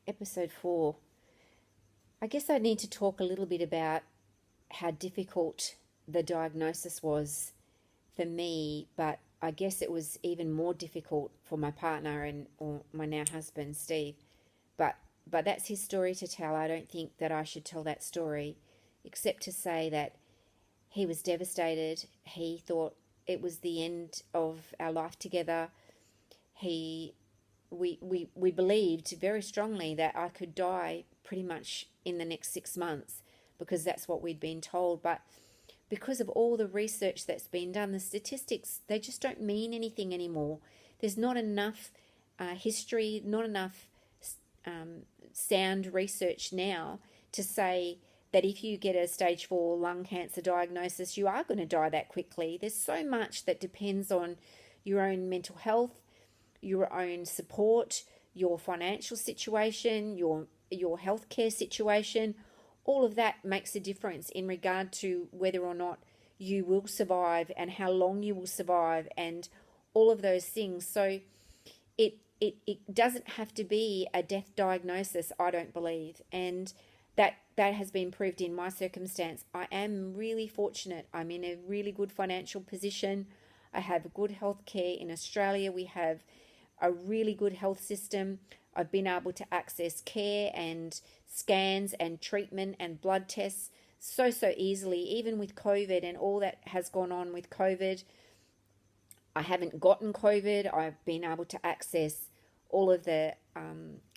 episode 4. I guess I need to talk a little bit about how difficult the diagnosis was for me, but I guess it was even more difficult for my partner or my now husband, Steve. But that's his story to tell. I don't think that I should tell that story, except to say that he was devastated. He thought it was the end of our life together. We believed very strongly that I could die pretty much in the next 6 months because that's what we'd been told. But because of all the research that's been done, the statistics, they just don't mean anything anymore. There's not enough history, not enough sound research now to say that if you get a stage 4 lung cancer diagnosis, you are going to die that quickly. There's so much that depends on your own mental health, your own support, your financial situation, your healthcare situation. All of that makes a difference in regard to whether or not you will survive and how long you will survive and all of those things. So it doesn't have to be a death diagnosis, I don't believe. And that has been proved in my circumstance. I am really fortunate. I'm in a really good financial position. I have good health care in Australia. We have a really good health system. I've been able to access care and scans and treatment and blood tests so easily, even with COVID and all that has gone on with COVID. I haven't gotten COVID. I've been able to access all of the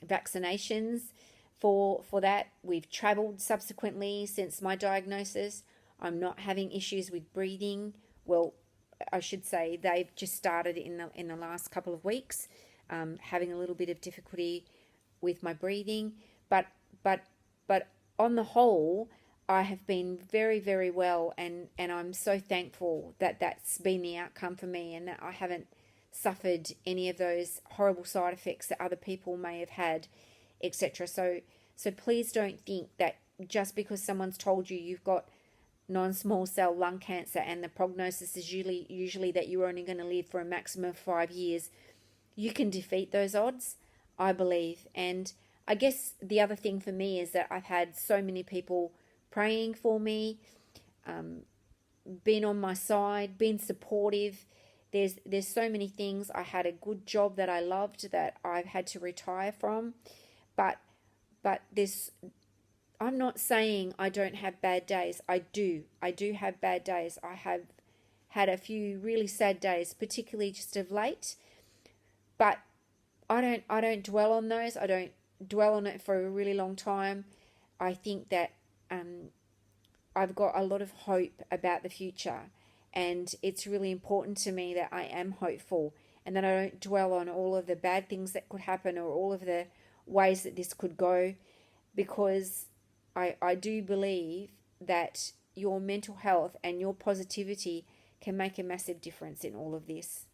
vaccinations for that. We've traveled subsequently since my diagnosis. I'm not having issues with breathing. Well, I should say they've just started in the last couple of weeks, having a little bit of difficulty with my breathing. But on the whole, I have been very, very well, and I'm so thankful that that's been the outcome for me and that I haven't suffered any of those horrible side effects that other people may have had, etc. So please don't think that just because someone's told you you've got non-small cell lung cancer and the prognosis is usually that you're only going to live for a maximum of 5 years, you can defeat those odds, I believe. And I guess the other thing for me is that I've had so many people praying for me, been on my side, been supportive. There's so many things. I had a good job that I loved that I've had to retire from, but there's, I'm not saying I don't have bad days. I do have bad days. I have had a few really sad days, particularly just of late, but I don't dwell on those. I don't dwell on it for a really long time. I think that I've got a lot of hope about the future, and it's really important to me that I am hopeful and that I don't dwell on all of the bad things that could happen or all of the ways that this could go, because I do believe that your mental health and your positivity can make a massive difference in all of this.